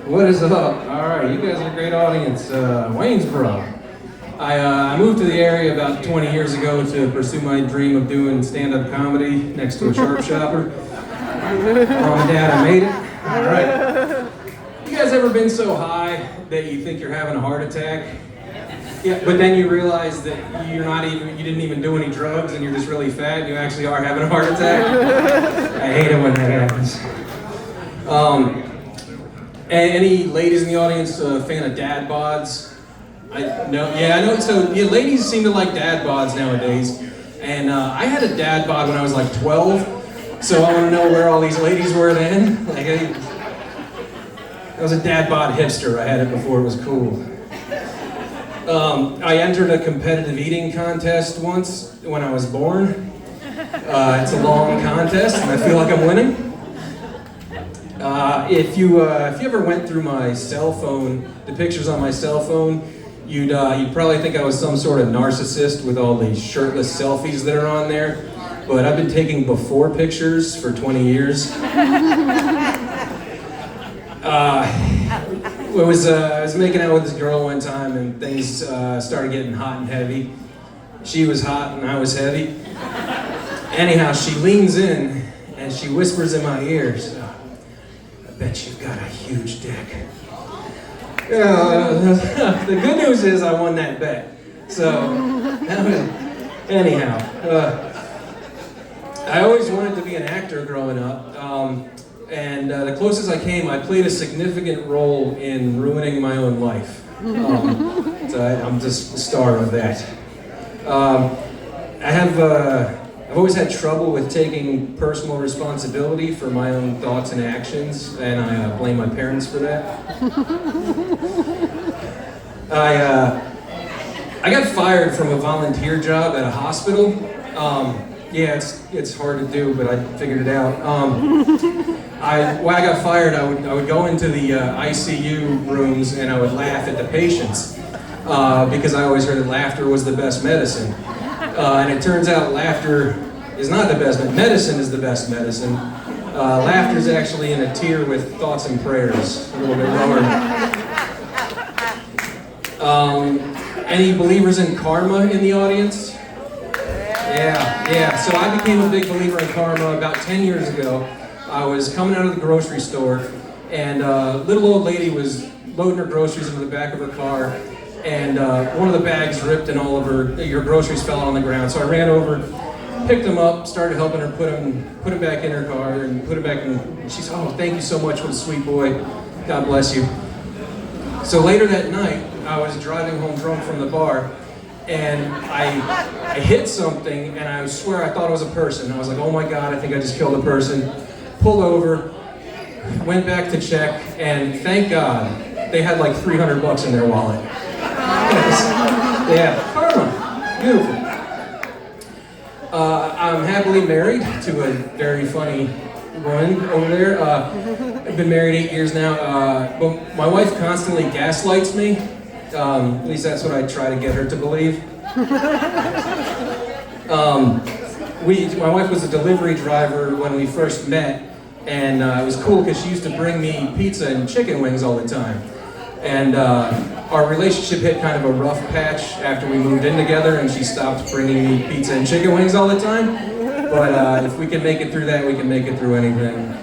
What is up? All right, you guys are a great audience. Waynesboro. I moved to the area about 20 years ago to pursue my dream of doing stand-up comedy next to a sharp shopper. Mom and Dad, I made it. All right. You guys ever been so high that you think you're having a heart attack? Yeah, but then you realize that you didn't even do any drugs and you're just really fat and you actually are having a heart attack? I hate it when that happens. Any ladies in the audience fan of dad bods? I know. So yeah, ladies seem to like dad bods nowadays. And I had a dad bod when I was like 12. So I want to know where all these ladies were then. I was a dad bod hipster. I had it before it was cool. I entered a competitive eating contest once when I was born. It's a long contest, and I feel like I'm winning. If you ever went through my cell phone, the pictures on my cell phone, you'd probably think I was some sort of narcissist with all these shirtless selfies that are on there. But I've been taking before pictures for 20 years. I was making out with this girl one time and things started getting hot and heavy. She was hot and I was heavy. Anyhow, she leans in and she whispers in my ear, "I bet you've got a huge dick." The good news is I won that bet. So, anyhow, I always wanted to be an actor growing up. And the closest I came, I played a significant role in ruining my own life. So I'm just the star of that. I've always had trouble with taking personal responsibility for my own thoughts and actions, and I blame my parents for that. I got fired from a volunteer job at a hospital. Yeah, it's hard to do, but I figured it out. When I got fired, I would go into the ICU rooms and I would laugh at the patients because I always heard that laughter was the best medicine. And it turns out laughter is not the best medicine is the best medicine. Laughter is actually in a tier with thoughts and prayers, a little bit lower. Any believers in karma in the audience? Yeah. So I became a big believer in karma about 10 years ago. I was coming out of the grocery store, and a little old lady was loading her groceries into the back of her car, and one of the bags ripped and all of her groceries fell on the ground. So I ran over, picked them up, started helping her put them back in her car, and put it back in. And she said, "Oh, thank you so much, what a sweet boy. God bless you." So later that night, I was driving home drunk from the bar, and I hit something, and I swear I thought it was a person. I was like, "Oh my God, I think I just killed a person." Pulled over, went back to check, and thank God they had like $300 in their wallet. Yeah, karma, beautiful. I'm happily married to a very funny woman over there. I've been married 8 years now, but my wife constantly gaslights me. At least that's what I try to get her to believe. My wife was a delivery driver when we first met, and it was cool because she used to bring me pizza and chicken wings all the time. And our relationship hit kind of a rough patch after we moved in together, and she stopped bringing me pizza and chicken wings all the time. But if we can make it through that, we can make it through anything.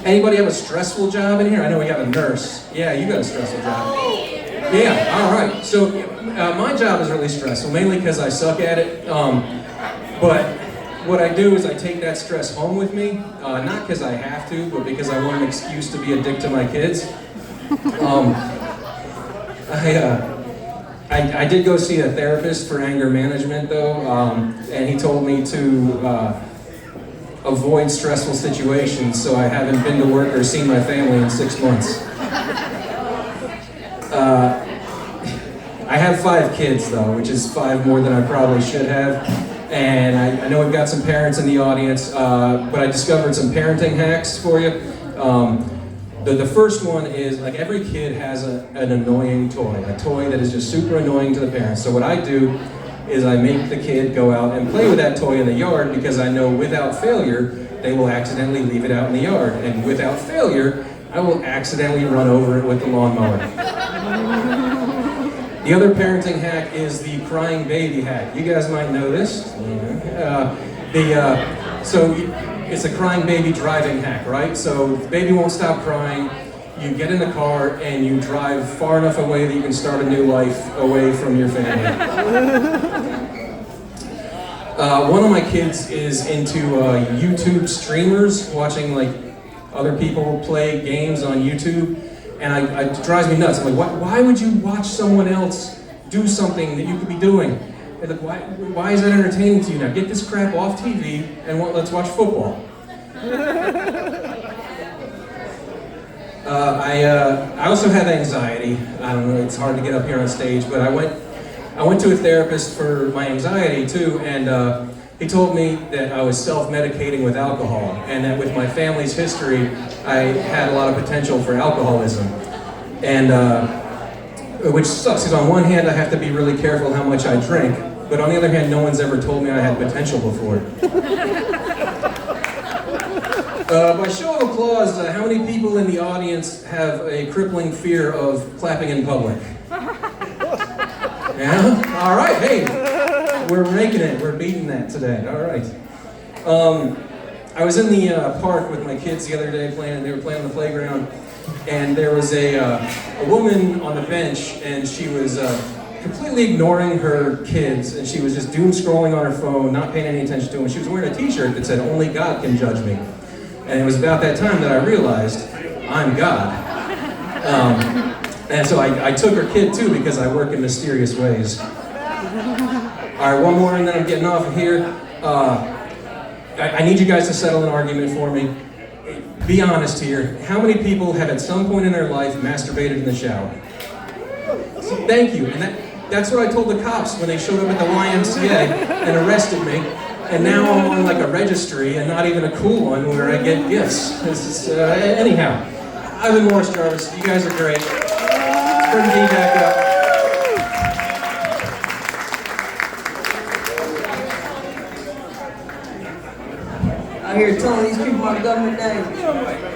Anybody have a stressful job in here? I know we have a nurse. Yeah, you got a stressful job. Yeah, all right. So my job is really stressful, mainly because I suck at it. But what I do is I take that stress home with me, not because I have to, but because I want an excuse to be a dick to my kids. I did go see a therapist for anger management, though, and he told me to avoid stressful situations, so I haven't been to work or seen my family in 6 months. I have 5 kids, though, which is 5 more than I probably should have. And I know we've got some parents in the audience, but I discovered some parenting hacks for you. The first one is, like, every kid has an annoying toy, a toy that is just super annoying to the parents. So what I do is I make the kid go out and play with that toy in the yard, because I know without failure, they will accidentally leave it out in the yard. And without failure, I will accidentally run over it with the lawnmower. The other parenting hack is the crying baby hack. You guys might know this. So it's a crying baby driving hack, right? So the baby won't stop crying. You get in the car and you drive far enough away that you can start a new life away from your family. One of my kids is into YouTube streamers, watching like other people play games on YouTube, and it drives me nuts. I'm like, why would you watch someone else do something that you could be doing? And like, why is that entertaining to you now? Get this crap off TV and let's watch football. I also have anxiety. I don't know, it's hard to get up here on stage, but I went to a therapist for my anxiety too, and he told me that I was self-medicating with alcohol, and that with my family's history, I had a lot of potential for alcoholism. And which sucks, because on one hand, I have to be really careful how much I drink, but on the other hand, no one's ever told me I had potential before. By show of applause, how many people in the audience have a crippling fear of clapping in public? Yeah? All right, hey, we're making it. We're beating that today. All right. I was in the park with my kids the other day they were playing on the playground, and there was a woman on the bench, and she was completely ignoring her kids, and she was just doom scrolling on her phone, not paying any attention to them. She was wearing a t-shirt that said, "Only God can judge me." And it was about that time that I realized, I'm God. And so I took her kid too, because I work in mysterious ways. All right, one more and then I'm getting off of here. I need you guys to settle an argument for me. Be honest here. How many people have at some point in their life masturbated in the shower? So, thank you. And that's what I told the cops when they showed up at the YMCA and arrested me. And now I'm on like a registry, and not even a cool one, where I get gifts. Anyhow, I've been Morris Jarvis. You guys are great. Bring D back up. Out here telling these people about government names.